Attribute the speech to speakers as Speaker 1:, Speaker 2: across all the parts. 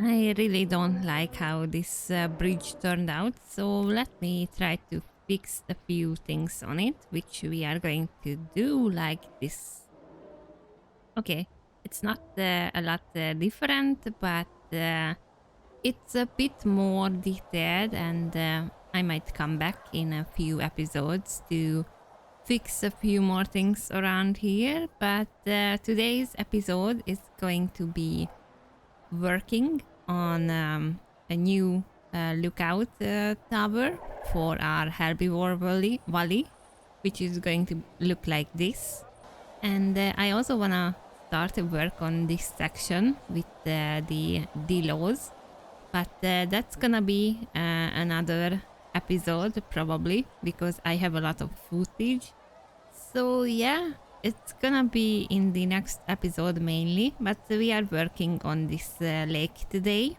Speaker 1: I really don't like how this bridge turned out, so let me try to fix a few things on it, which we are going to do like this. Okay, it's not a lot different, but it's a bit more detailed, and I might come back in a few episodes to fix a few more things around here. But today's episode is going to be working on a new lookout tower for our herbivore valley, which is going to look like this. And I also want to start to work on this section with the Dilos, but that's gonna be another episode probably, because I have a lot of footage. So yeah, it's gonna be in the next episode mainly, but we are working on this lake today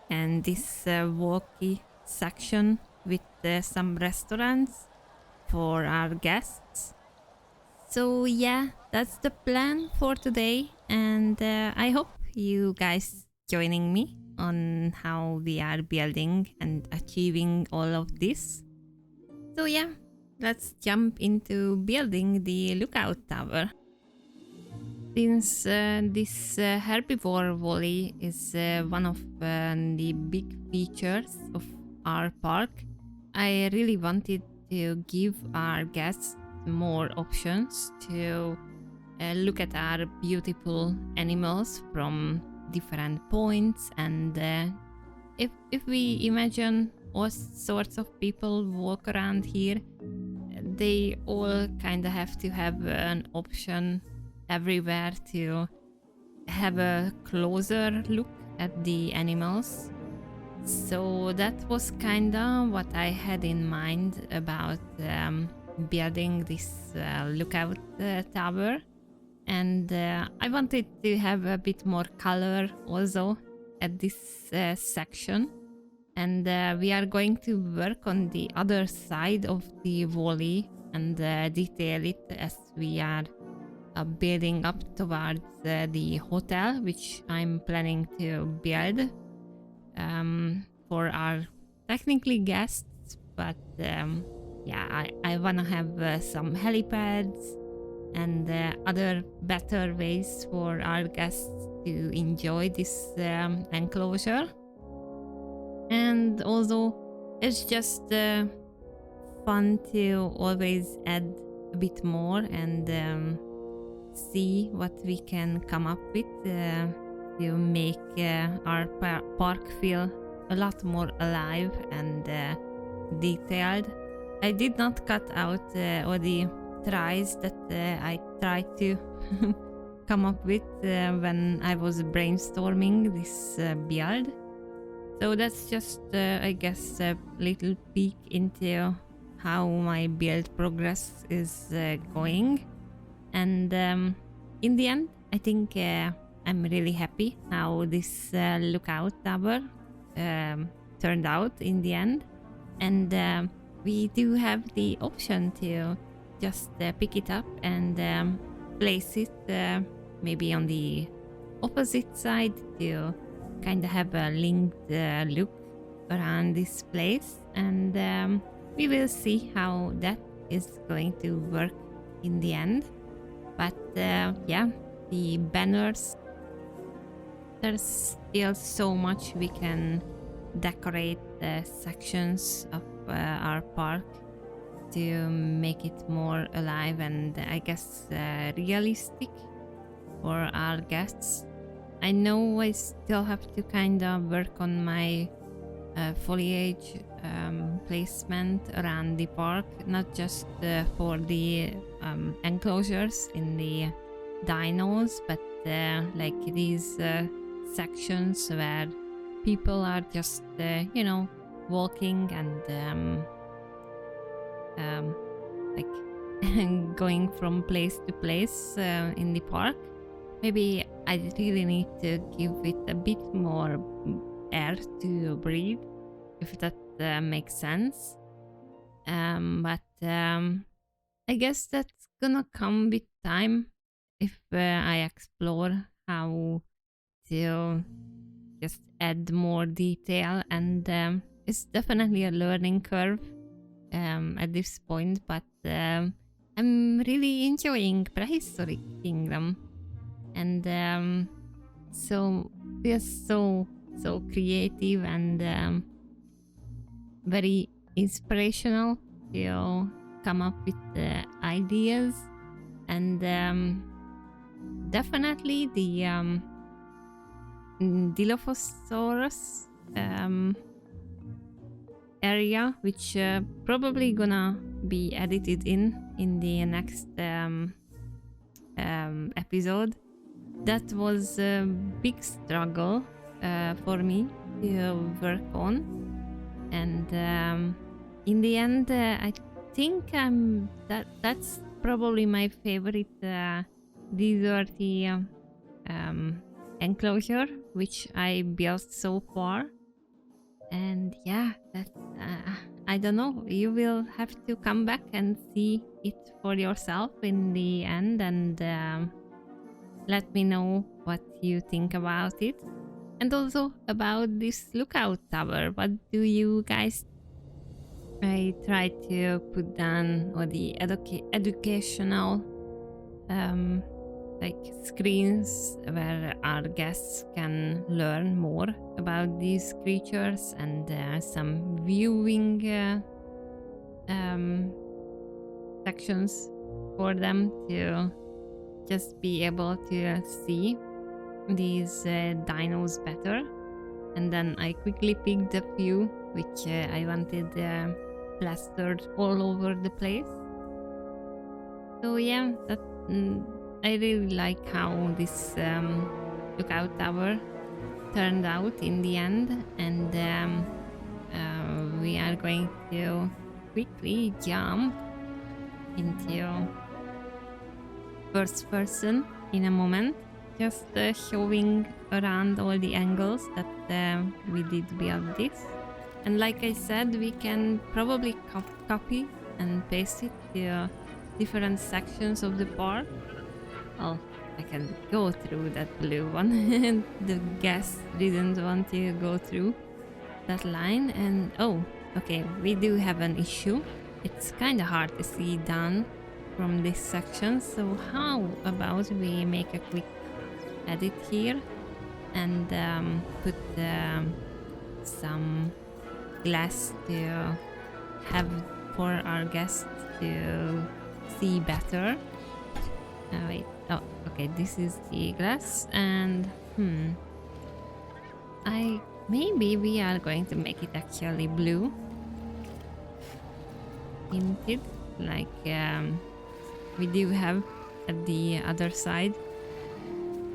Speaker 1: and this walkie section with some restaurants for our guests. So yeah, that's the plan for today, and I hope you guys joining me on how we are building and achieving all of this. So yeah, let's jump into building the lookout tower. Since this herbivore valley is one of the big features of our park, I really wanted to give our guests more options to look at our beautiful animals from different points. And if we imagine all sorts of people walk around here, they all kind of have to have an option everywhere to have a closer look at the animals. So that was kind of what I had in mind about building this lookout tower. And I wanted to have a bit more color also at this section. And we are going to work on the other side of the valley and detail it as we are building up towards the hotel, which I'm planning to build for our technically guests. But yeah, I want to have some helipads and other better ways for our guests to enjoy this enclosure. And also, it's just fun to always add a bit more and see what we can come up with to make our park feel a lot more alive and detailed. I did not cut out all the tries that I tried to come up with when I was brainstorming this build. So that's just, I guess, a little peek into how my build progress is going. And in the end, I think I'm really happy how this lookout tower turned out in the end. And we do have the option to just pick it up and place it maybe on the opposite side to kind of have a linked look around this place. And we will see how that is going to work in the end. But yeah, the banners, there's still so much we can decorate the sections of our park to make it more alive and I guess realistic for our guests. I know I still have to kind of work on my foliage placement around the park, not just for the enclosures in the dinos, but like these sections where people are just walking and like going from place to place in the park. Maybe I really need to give it a bit more air to breathe, if that makes sense. But I guess that's gonna come with time if I explore how to just add more detail, and it's definitely a learning curve at this point, but I'm really enjoying Prehistoric Kingdom, and so feels so creative and very inspirational to come up with ideas, and definitely the Dilophosaurus area, which probably gonna be edited in the next episode. That was a big struggle for me to work on, and in the end, I think that's probably my favorite deserty enclosure which I built so far. And yeah, that's I don't know, you will have to come back and see it for yourself in the end, and let me know what you think about it, and also about this lookout tower. What do you guys? I try to put down all the educational like screens where our guests can learn more about these creatures, and some viewing sections for them to just be able to see these dinos better. And then I quickly picked a few which I wanted plastered all over the place. So yeah, that I really like how this lookout tower turned out in the end, and we are going to quickly jump into first person in a moment, just showing around all the angles that we did build this. And like I said, we can probably copy and paste it to different sections of the park. Well, I can go through that blue one. The guest didn't want to go through that line, and oh, okay, we do have an issue. It's kind of hard to see down from this section, so how about we make a quick edit here and put some glass to have for our guests to see better. Wait, oh, okay, this is the glass, and maybe we are going to make it actually blue tinted, like we do have at the other side.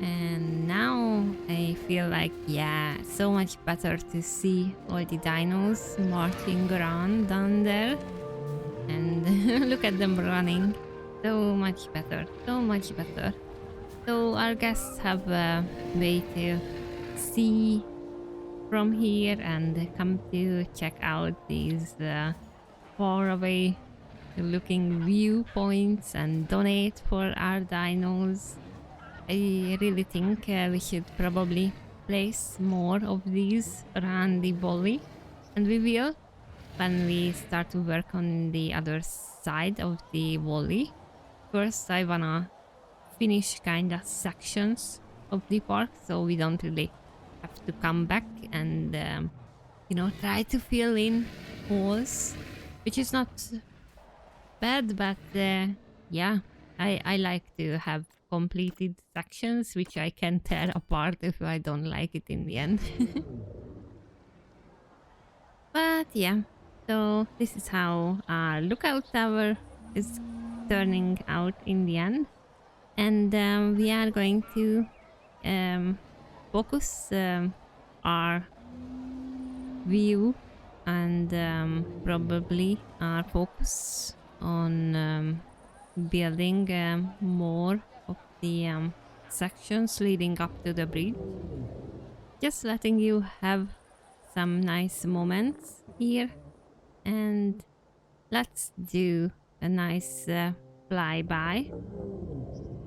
Speaker 1: And now I feel like, yeah, so much better to see all the dinos marching around down there, and look at them running. So much better, so much better. So our guests have a way to see from here and come to check out these far away looking viewpoints and donate for our dinos. I really think we should probably place more of these around the valley, and we will when we start to work on the other side of the valley. First, I wanna finish kinda sections of the park, so we don't really have to come back and you know, try to fill in holes, which is not bad, but yeah, I like to have completed sections which I can tear apart if I don't like it in the end. But yeah, so this is how our lookout tower is turning out in the end, and we are going to focus our view and probably our focus on building more of the sections leading up to the bridge. Just letting you have some nice moments here, and let's do a nice flyby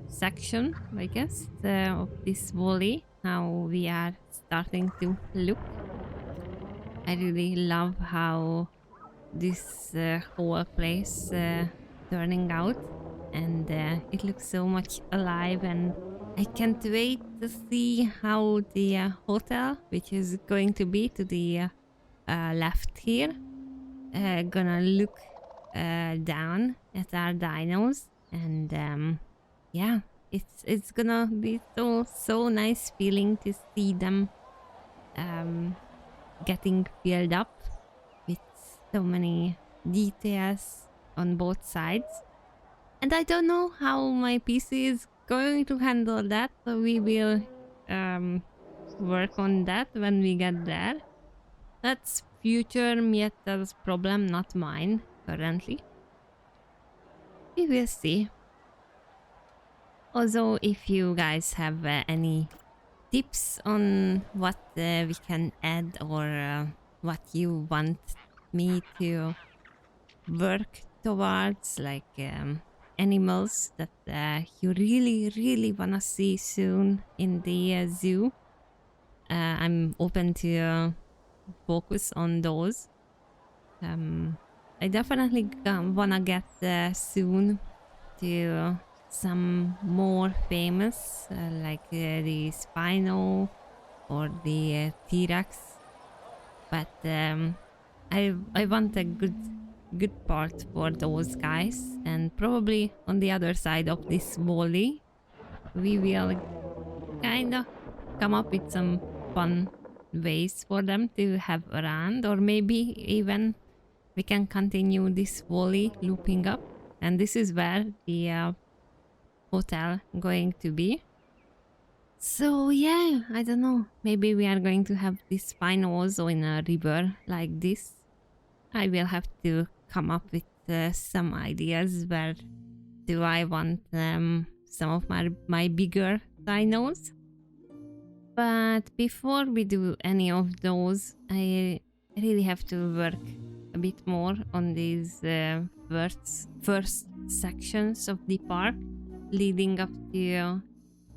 Speaker 1: section, I guess, of this valley. how we are starting to look. I really love how this whole place turning out, and it looks so much alive, and I can't wait to see how the hotel, which is going to be to the left here, gonna look down at our dinos, and yeah, it's gonna be so nice feeling to see them um, getting filled up with so many details on both sides. And I don't know how my PC is going to handle that, so we will um, work on that when we get there. That's future Mietta's problem, not mine currently. We will see. Also, if you guys have any tips on what we can add, or what you want me to work towards, like animals that you really wanna see soon in the zoo, I'm open to focus on those. I definitely wanna get soon to some more famous, like the Spino or the T-Rex, but I want a good part for those guys, and probably on the other side of this volley we will kind of come up with some fun ways for them to have around, or maybe even we can continue this volley looping up, and this is where the hotel going to be. So yeah, I don't know, maybe we are going to have this fine also in a river like this. I will have to come up with some ideas. Where do I want some of my bigger dinos? But before we do any of those, I really have to work a bit more on these first sections of the park leading up to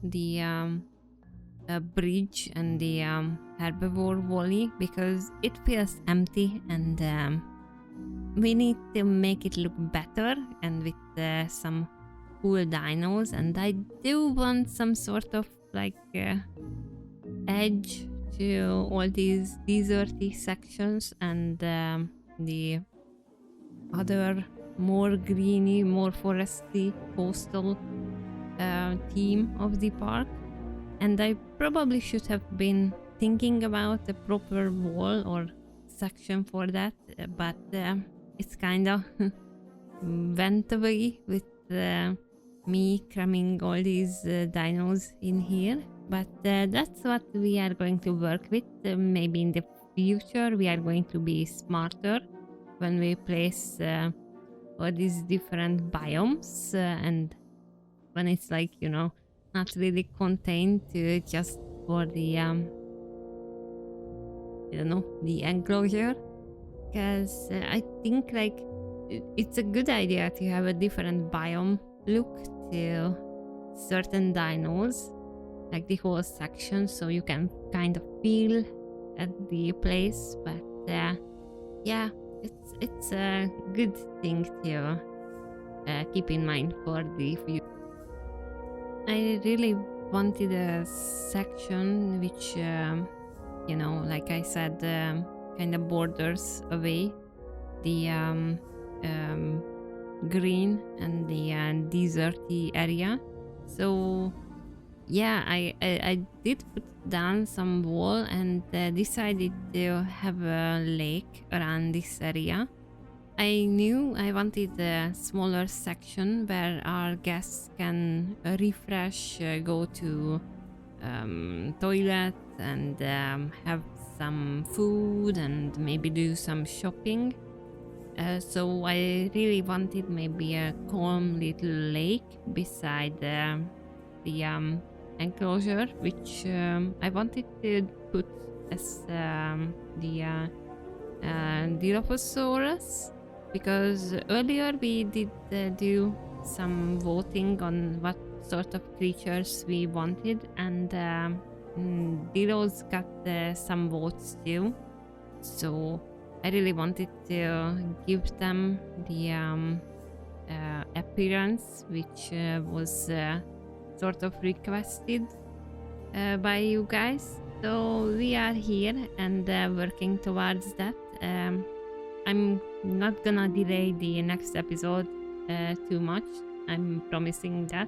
Speaker 1: the bridge and the herbivore valley, because it feels empty, and we need to make it look better and with some cool dinos. And I do want some sort of like edge to all these deserty sections, and the other more greeny, more foresty, coastal theme of the park. And I probably should have been thinking about a proper wall or section for that, but it's kind of went away with me cramming all these dinos in here. But that's what we are going to work with. Maybe in the future we are going to be smarter when we place all these different biomes, and when it's like, you know, not really contained to just for the I don't know, the enclosure. Because I think like it's a good idea to have a different biome look to certain dinos, like the whole section, so you can kind of feel at the place. But yeah, it's a good thing to keep in mind for the future. I really wanted a section which, you know, like I said, kind of borders away the green and the deserty area. So yeah, I did put down some wall and decided to have a lake around this area. I knew I wanted a smaller section where our guests can refresh, go to toilet, and have some food, and maybe do some shopping. So I really wanted maybe a calm little lake beside the enclosure, which I wanted to put as the Dilophosaurus, because earlier we did do some voting on what sort of creatures we wanted, and Dilo's got some votes too, so I really wanted to give them the appearance, which was sort of requested by you guys. So we are here and working towards that. I'm not gonna delay the next episode too much. I'm promising that.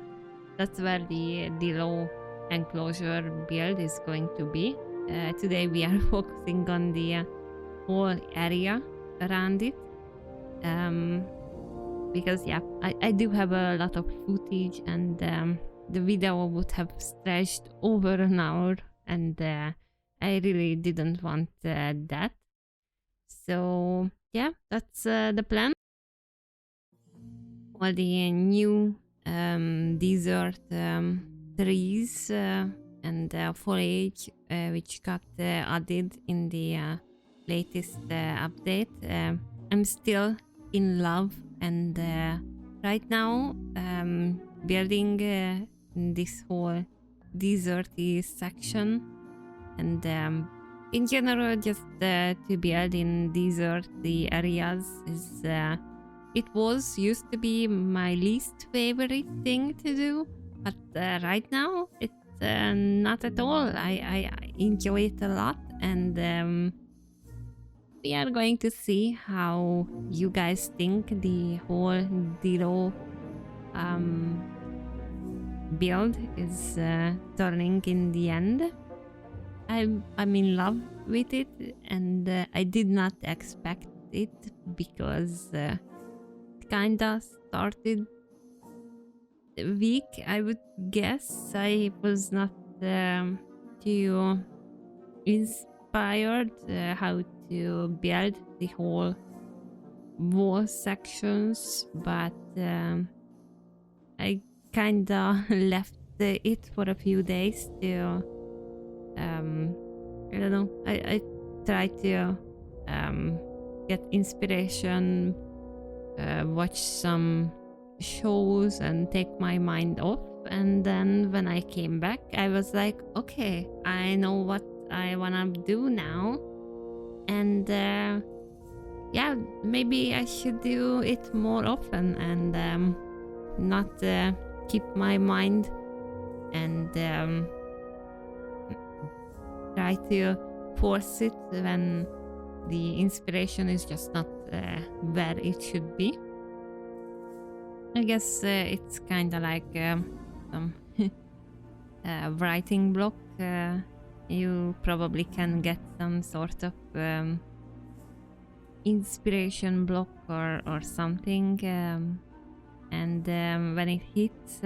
Speaker 1: That's where the Dilo enclosure build is going to be. Today we are focusing on the whole area around it. Because yeah, I do have a lot of footage, and the video would have stretched over an hour, and I really didn't want that. So yeah, that's the plan. All the new desert trees and foliage which got added in the latest update. I'm still in love, and right now building this whole deserty section, and in general just to build in deserty areas is it was used to be my least favorite thing to do, but right now it's not at all. I enjoy it a lot, and we are going to see how you guys think the whole Dilo build is turning in the end. I'm in love with it, and I did not expect it because kinda started weak, I would guess. I was not too inspired how to build the whole wall sections, but I kinda left it for a few days to I don't know, I try to get inspiration, watch some shows and take my mind off, and then when I came back I was like, okay, I know what I wanna do now, and yeah, maybe I should do it more often, and not keep my mind and try to force it when the inspiration is just not where it should be. I guess it's kind of like some writing block. You probably can get some sort of inspiration block or something, and when it hits,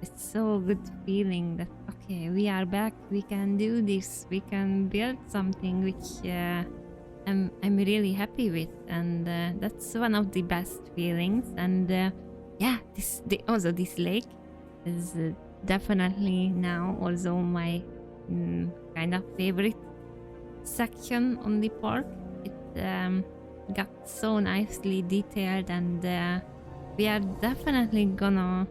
Speaker 1: it's so good feeling that okay, we are back, we can do this, we can build something which I'm really happy with, and that's one of the best feelings. And yeah, also this lake is definitely now also my kind of favorite section on the park. It got so nicely detailed, and we are definitely gonna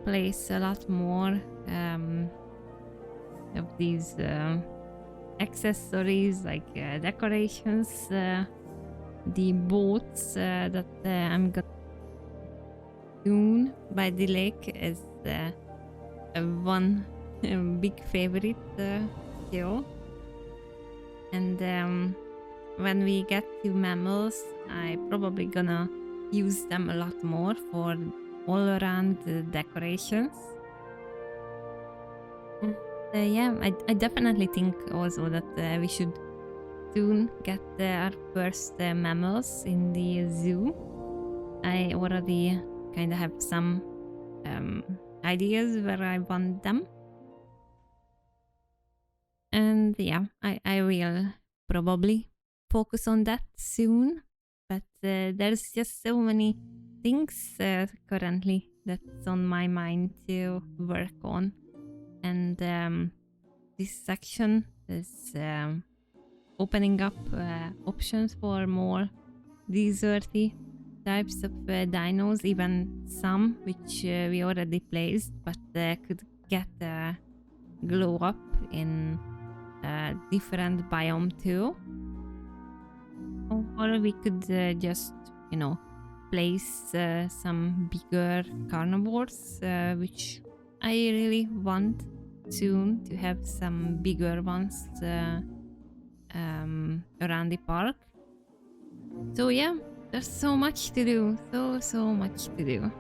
Speaker 1: place a lot more of these accessories, like decorations. The boats that I'm gonna soon by the lake is one big favorite too. And when we get to mammals, I probably gonna use them a lot more for all around decorations. And yeah, I definitely think also that we should soon get our first mammals in the zoo. I already kind of have some ideas where I want them. And yeah, I will probably focus on that soon. But there's just so many things currently that's on my mind to work on. And this section is opening up options for more deserty types of dinos, even some which we already placed but could get glow up in a different biome too. Or we could just, place some bigger carnivores, which I really want soon to have some bigger ones around the park. So yeah, there's so much to do, so much to do.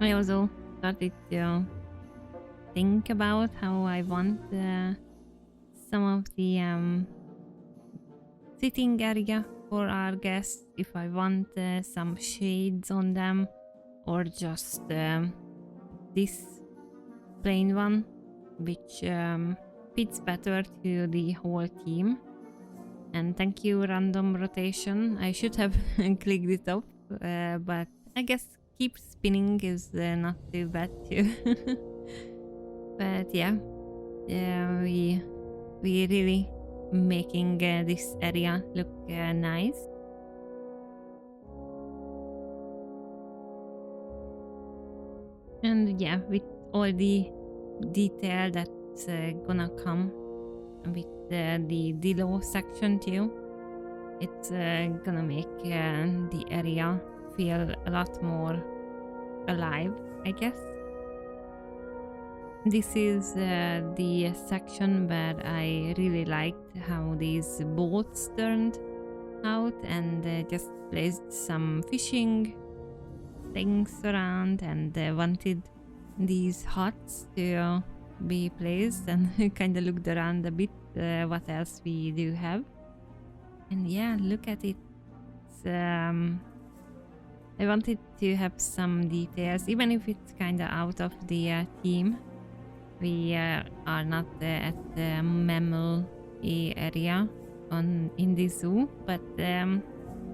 Speaker 1: I also started to think about how I want some of the sitting area for our guests, if I want some shades on them, or just this plain one, which fits better to the whole team. And thank you, random rotation. I should have clicked it up, but I guess keep spinning is not too bad too. But yeah, we really making this area look nice. And yeah, with all the detail that's gonna come with the Dilo section too, it's gonna make the area feel a lot more alive, I guess. This is the section where I really liked how these boats turned out, and just placed some fishing things around, and wanted these huts to be placed, and kind of looked around a bit what else we do have. And yeah, look at it. I wanted to have some details, even if it's kind of out of the theme. We are not at the mammal area in the zoo, but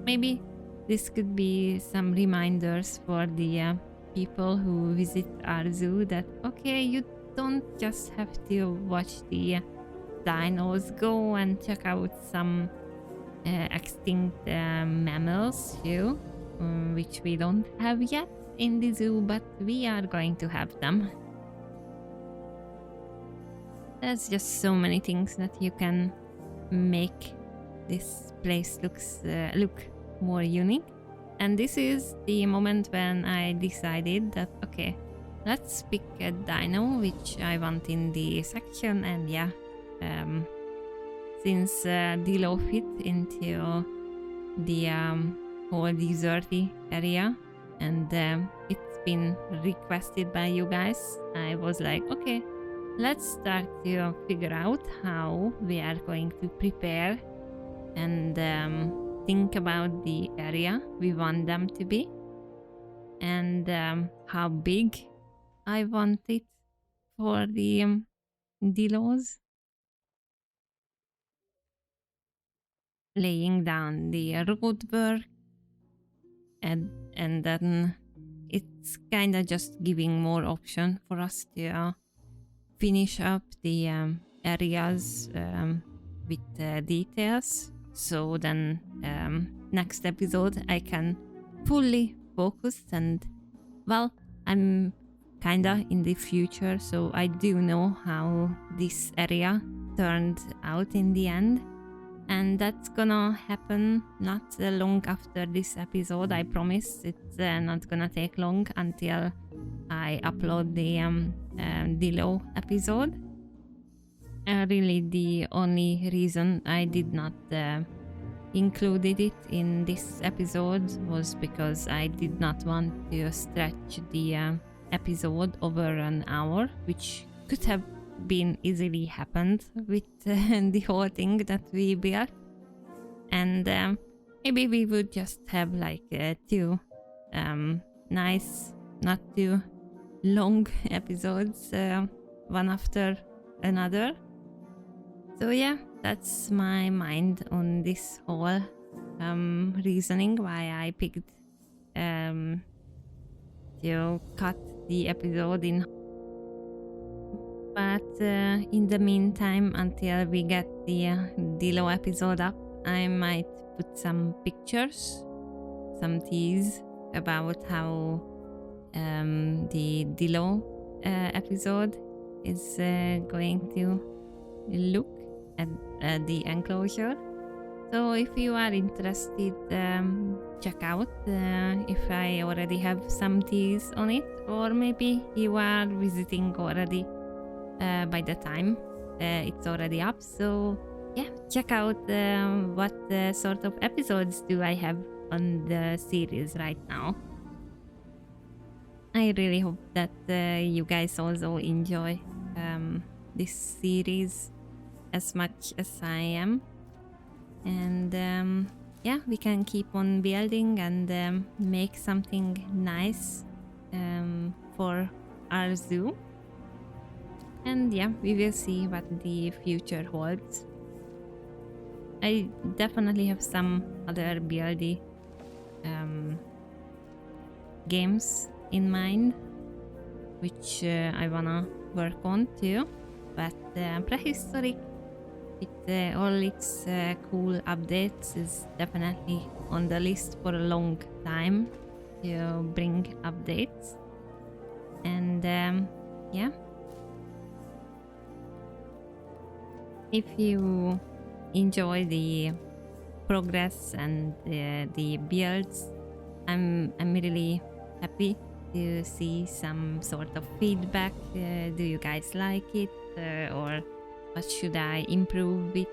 Speaker 1: maybe this could be some reminders for the people who visit our zoo that, okay, you don't just have to watch the dinos, go and check out some extinct mammals too, which we don't have yet in the zoo, but we are going to have them. There's just so many things that you can make this place look more unique. And this is the moment when I decided that, okay, let's pick a dino which I want in the section. And yeah, since Dilo fit into the whole deserty area, and it's been requested by you guys, I was like, okay, let's start to figure out how we are going to prepare and think about the area we want them to be, and how big I want it for the Dilos. Laying down the roadwork, and then it's kind of just giving more option for us to finish up the areas with details. So then next episode I can fully focus, and well, I'm kinda in the future, so I do know how this area turned out in the end, and that's gonna happen not long after this episode. I promise it's not gonna take long until I upload the Dilo episode. Really, the only reason I did not included it in this episode was because I did not want to stretch the episode over an hour, which could have been easily happened with the whole thing that we built. And maybe we would just have like two nice, not too long episodes, one after another. So yeah, that's my mind on this whole reasoning why I picked to cut the episode in. But in the meantime, until we get the Dilo episode up, I might put some pictures, some tease about how the Dilo episode is going to look at the enclosure. So if you are interested, check out if I already have some teas on it, or maybe you are visiting already by the time it's already up. So yeah, check out what sort of episodes do I have on the series right now. I really hope that you guys also enjoy this series as much as I am. And yeah, we can keep on building and make something nice for our zoo. And yeah, we will see what the future holds. I definitely have some other buildy games in mind, which I wanna work on too. But Prehistoric, with all its cool updates, is definitely on the list for a long time to bring updates. And yeah, if you enjoy the progress and the builds, I'm really happy to see some sort of feedback. Do you guys like it, or what should I improve with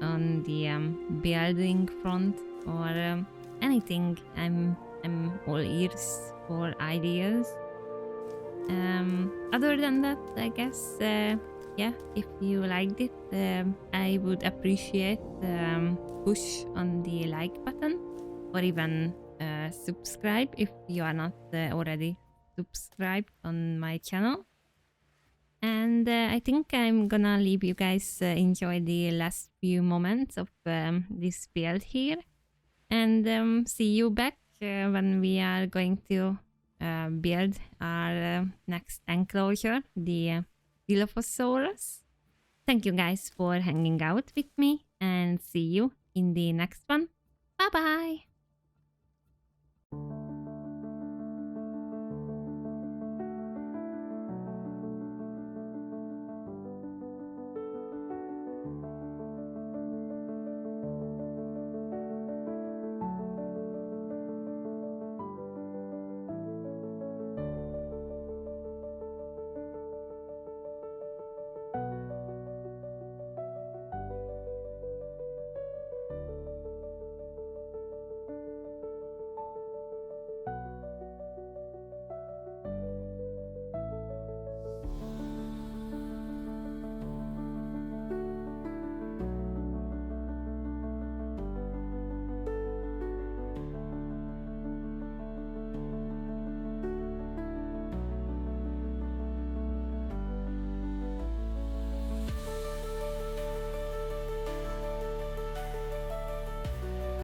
Speaker 1: on the building front, or anything? I'm all ears for ideas. Other than that, I guess yeah, if you liked it, I would appreciate push on the like button, or even subscribe if you are not already subscribed on my channel. And I think I'm gonna leave you guys enjoy the last few moments of this build here, and see you back when we are going to build our next enclosure, the Dilophosaurus. Thank you guys for hanging out with me, and see you in the next one. Bye bye!